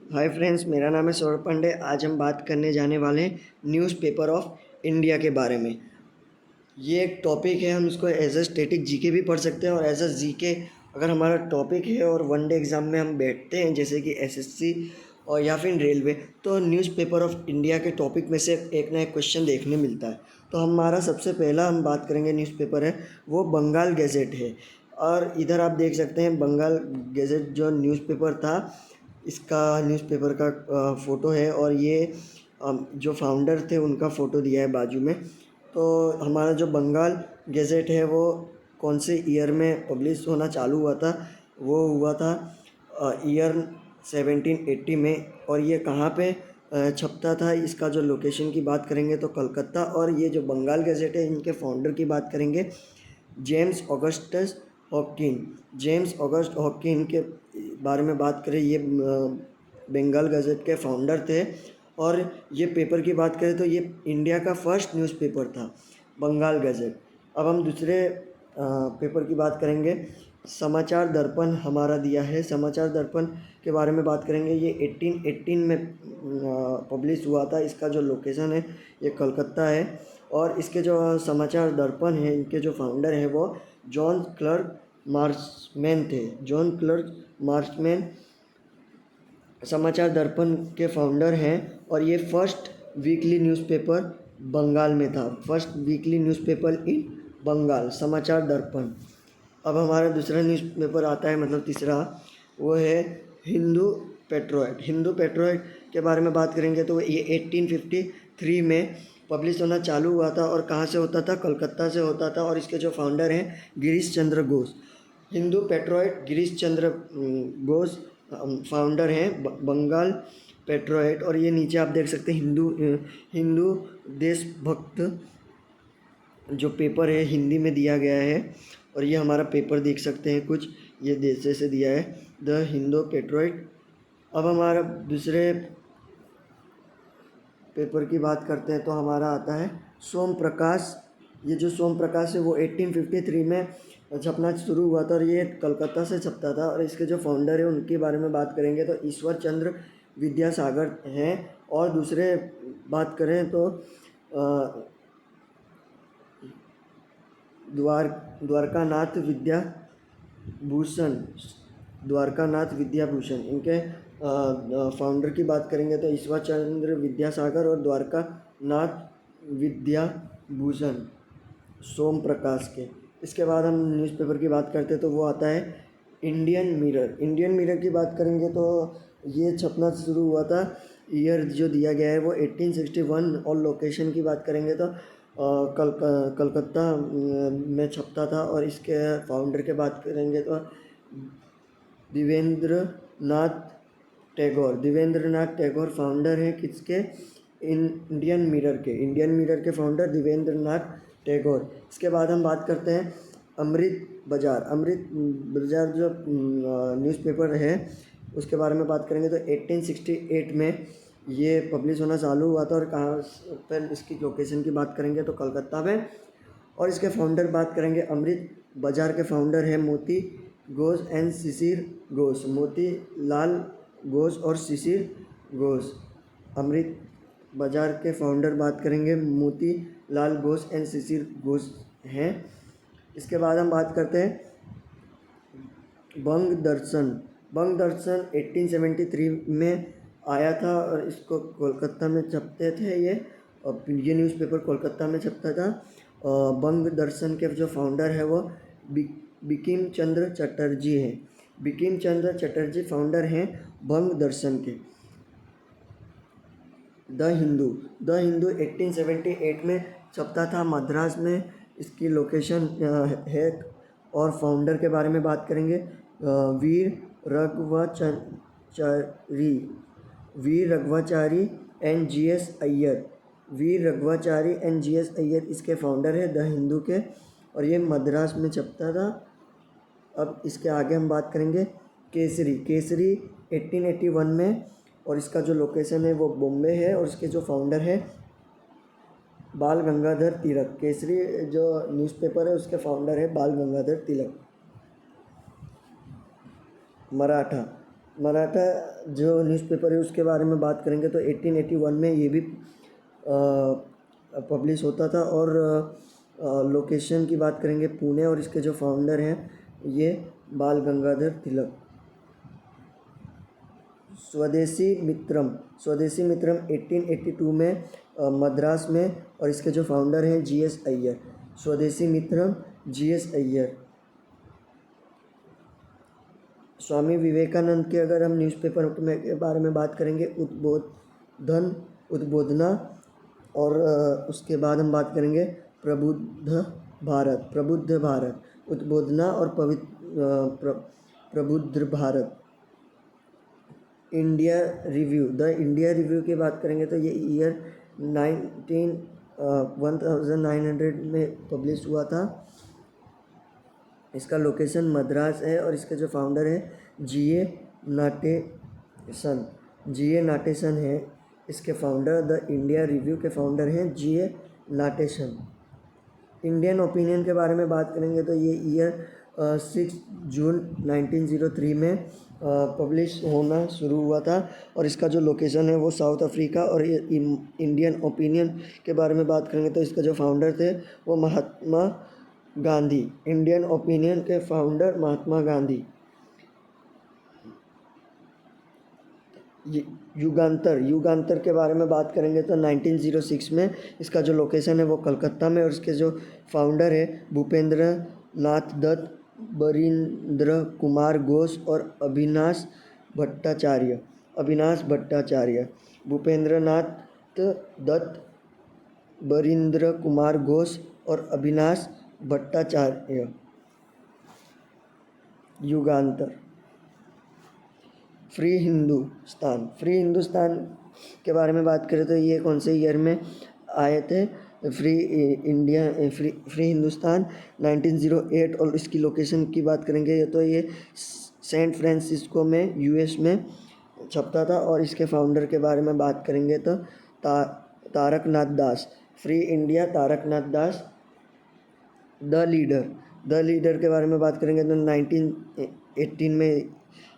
Hi friends, मेरा नाम है सौरभ पांडे। आज हम बात करने जाने वाले हैं न्यूज़पेपर ऑफ इंडिया के बारे में। ये एक टॉपिक है, हम इसको एज अ स्टैटिक जीके भी पढ़ सकते हैं और एज अ जीके अगर हमारा टॉपिक है और वनडे एग्ज़ाम में हम बैठते हैं जैसे कि एसएससी और या फिर रेलवे, तो न्यूज़पेपर ऑफ इंडिया के टॉपिक में से एक ना एक क्वेश्चन देखने मिलता है। तो हमारा सबसे पहला हम बात करेंगे न्यूज़पेपर है वो बंगाल गैजेट है। और इधर आप देख सकते हैं बंगाल गैजेट जो न्यूज़पेपर था, इसका न्यूज़पेपर का फ़ोटो है और ये जो फाउंडर थे उनका फ़ोटो दिया है बाजू में। तो हमारा जो बंगाल गैजेट है वो कौन से ईयर में पब्लिश होना चालू हुआ था? वो हुआ था ईयर 1780 में। और ये कहाँ पे छपता था? इसका जो लोकेशन की बात करेंगे तो कलकत्ता। और ये जो बंगाल गैजेट है इनके फाउंडर की बात करेंगे James Augustus Hawking. James August Hawking के बारे में बात करें, ये बंगाल गज़ट के फाउंडर थे। और ये पेपर की बात करें तो ये इंडिया का फर्स्ट न्यूज़पेपर था, बंगाल गज़ट। अब हम दूसरे पेपर की बात करेंगे। समाचार दर्पण हमारा दिया है। समाचार दर्पण के बारे में बात करेंगे। ये 1818 में पब्लिश हुआ था। इसका जो लोकेशन है ये कलकत्ता है। और इसके जो समाचार दर्पण है इनके जो फाउंडर हैं वो जॉन क्लर्क मार्शमैन थे। जॉन क्लर्क मार्शमैन समाचार दर्पण के फाउंडर हैं। और ये फर्स्ट वीकली न्यूज़पेपर बंगाल में था। First weekly newspaper in Bengal, Samachar Darpan. अब हमारा दूसरा न्यूज़पेपर आता है, मतलब तीसरा, वो है हिंदू पेट्रोइट। हिंदू पेट्रोइट के बारे में बात करेंगे तो ये 1853 में पब्लिश होना चालू हुआ था। और कहाँ से होता था? कलकत्ता से होता था। और इसके जो फाउंडर हैं गिरीश चंद्र घोष। हिंदू पेट्रोइट गिरीश चंद्र घोष फाउंडर हैं बंगाल पेट्रोइट। और ये नीचे आप देख सकते हैं हिंदू देशभक्त जो पेपर है हिंदी में दिया गया है। और ये हमारा पेपर देख सकते हैं कुछ ये जैसे से दिया है, द हिंदू पेट्रोइट। अब हमारा दूसरे पेपर की बात करते हैं तो हमारा आता है सोम प्रकाश। ये जो सोम प्रकाश है वो 1853 में छपना शुरू हुआ था और ये कलकत्ता से छपता था। और इसके जो फाउंडर है उनके बारे में बात करेंगे तो ईश्वर चंद्र विद्यासागर हैं। और दूसरे बात करें तो द्वारकानाथ विद्याभूषण इनके फाउंडर की बात करेंगे तो ईश्वर चंद्र विद्यासागर और द्वारकानाथ विद्याभूषण सोम प्रकाश के। इसके बाद हम न्यूज़पेपर की बात करते हैं तो वो आता है इंडियन मिरर। इंडियन मिरर की बात करेंगे तो ये छपना शुरू हुआ था, ईयर जो दिया गया है वो 1861। और लोकेशन की बात करेंगे तो कलकत्ता में छपता था। और इसके फाउंडर के बात करेंगे तो देवेंद्रनाथ टैगोर फाउंडर हैं किसके? इंडियन मिरर के फाउंडर देवेंद्रनाथ टैगोर। इसके बाद हम बात करते हैं अमृत बाजार जो न्यूज़पेपर है उसके बारे में बात करेंगे तो 1868 में ये पब्लिश होना चालू हुआ था। और कहाँ पर इसकी लोकेशन की बात करेंगे तो कलकत्ता में। और इसके फाउंडर बात करेंगे अमृत बाजार के फाउंडर है मोती घोष एंड शिशिर घोष। मोती लाल घोष और शिशिर घोष। अमृत बाजार के फाउंडर बात करेंगे मोती लाल घोष एंड शिशिर घोष हैं। इसके बाद हम बात करते हैं बंग दर्शन 1873 में आया था और इसको कोलकाता में छपते थे ये न्यूज़पेपर कोलकाता में छपता था। बंग दर्शन के जो फाउंडर है वो बिकिम चंद्र चटर्जी हैं। बिकिम चंद्र चटर्जी फाउंडर हैं बंग दर्शन के। द हिंदू 1878 में छपता था मद्रास में, इसकी लोकेशन है। और फाउंडर के बारे में बात करेंगे वीर रघवाचारी एंड जी एस अय्यर इसके फाउंडर है द हिंदू के। और ये मद्रास में छपता था। अब इसके आगे हम बात करेंगे केसरी 1881 में। और इसका जो लोकेशन है वो बॉम्बे है। और इसके जो फाउंडर है बाल गंगाधर तिलक। केसरी जो न्यूज़पेपर है उसके फाउंडर है बाल गंगाधर तिलक। मराठा जो न्यूज़पेपर है उसके बारे में बात करेंगे तो 1881 में ये भी पब्लिश होता था। और लोकेशन की बात करेंगे पुणे, और इसके जो फाउंडर हैं ये बाल गंगाधर तिलक। स्वदेशी मित्रम 1882 में मद्रास में, और इसके जो फाउंडर हैं जीएस अय्यर। स्वदेशी मित्रम जीएस अय्यर। स्वामी विवेकानंद के अगर हम न्यूज़पेपर के बारे में बात करेंगे उद्बोधना, और उसके बाद हम बात करेंगे प्रबुद्ध भारत, उद्बोधना और प्रबुद्ध भारत। इंडिया रिव्यू की बात करेंगे तो ये ईयर 1900 में पब्लिश हुआ था। इसका लोकेशन मद्रास है, और इसके जो फाउंडर हैं जीए नाटेसन है इसके फाउंडर। द इंडिया रिव्यू के फाउंडर हैं जीए नाटेसन। इंडियन ओपिनियन के बारे में बात करेंगे तो ये ईयर 6 जून 1903 में पब्लिश होना शुरू हुआ था, और इसका जो लोकेशन है वो साउथ अफ्रीका। और ये इंडियन ओपिनियन के बारे में बात करेंगे तो इसका जो फाउंडर थे वो महात्मा गांधी। इंडियन ओपिनियन के फाउंडर महात्मा गांधी। युगांतर के बारे में बात करेंगे तो 1906 में इसका जो लोकेशन है वो कलकत्ता में, और इसके जो फाउंडर है भूपेंद्र नाथ दत्त, बरिंद्र कुमार घोष और अविनाश भट्टाचार्य। भूपेंद्र नाथ दत्त, बरिंद्र कुमार घोष और अविनाश भट्टाचार्य। युगांतर। फ्री हिंदुस्तान के बारे में बात करें तो ये कौन से ईयर में आए थे? फ्री हिंदुस्तान 1908। और इसकी लोकेशन की बात करेंगे तो ये सैन फ्रांसिस्को में यूएस में छपता था। और इसके फाउंडर के बारे में बात करेंगे तो Taraknath Das. Free India Taraknath Das. The leader के बारे में बात करेंगे तो 1918 में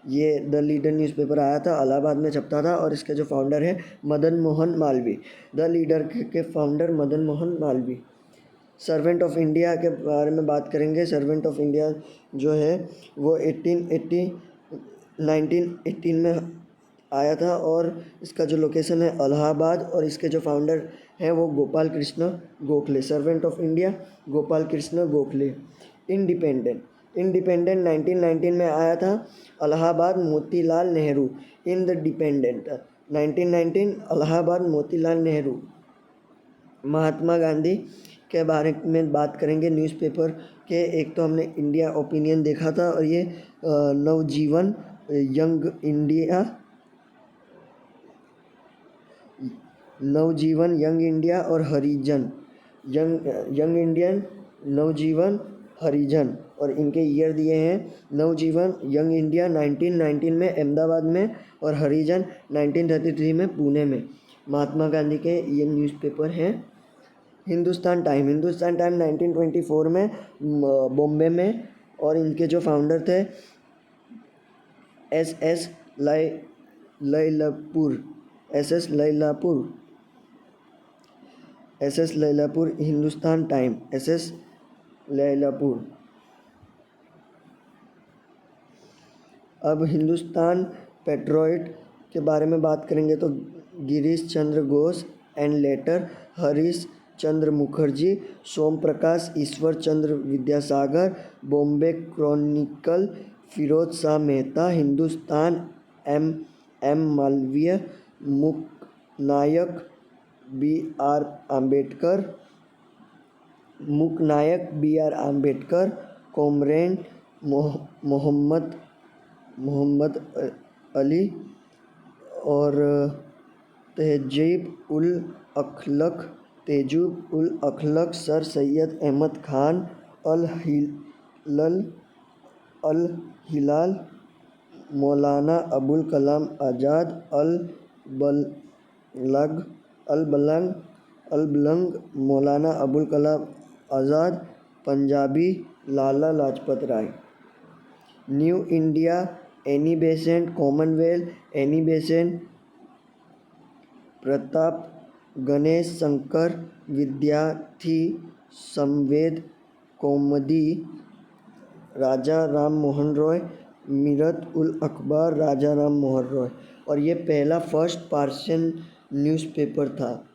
ये द लीडर न्यूज़पेपर आया था, इलाहाबाद में छपता था, और इसके जो फाउंडर है मदन मोहन मालवीय। द लीडर के founder Madan Mohan Malviya. Servant of India के बारे में बात करेंगे। सर्वेंट ऑफ इंडिया जो है वो 1918 में आया था, और इसका जो लोकेशन है इलाहाबाद, और इसके जो फाउंडर हैं वो Gopal Krishna Gokhale. Servant of India Gopal Krishna Gokhale. Independent 1919 में आया था, Allahabad Motilal Nehru. Independent 1919 Allahabad Motilal Nehru. Mahatma Gandhi के बारे में बात करेंगे न्यूज़पेपर के। एक तो हमने इंडिया ओपिनियन देखा था, और ये नवजीवन यंग इंडिया और हरिजन। यंग इंडियन, नवजीवन, हरिजन, और इनके ईयर दिए हैं। नवजीवन यंग इंडिया 1919 में अहमदाबाद में, और हरिजन 1933 में पुणे में। महात्मा गांधी के ये न्यूज़पेपर हैं। हिंदुस्तान टाइम 1924 में बॉम्बे में, और इनके जो फाउंडर थे S Lailapur. Hindustan Times Lailapur. अब हिंदुस्तान पेट्रोइट के बारे में बात करेंगे तो Girish Chandra Ghosh and later Harish Chandra Mukherjee, Som Prakash, Ishwar Chandra Vidyasagar. Bombay Chronicle Firoz Shah Mehta. Hindustan M Malviya. Mooknayak B R Ambedkar. Comrade Mohammad Ali, और Tehzeeb ul Akhlaq sir Syed Ahmed Khan. Al Hilal Maulana Abul Kalam Azad. Al Balagh Maulana Abul Kalam Azad. Punjabi Lala Lajpat Rai. New India Annie Besant, Commonwealth, Annie Besant, Pratap, Ganesh Shankar, Vidyarthi, Samvad, कौमुदी, राजा राम मोहन रॉय, मीरत उल अखबार, राजा राम मोहन रॉय। और ये पहला फर्स्ट पार्शियन न्यूज़पेपर था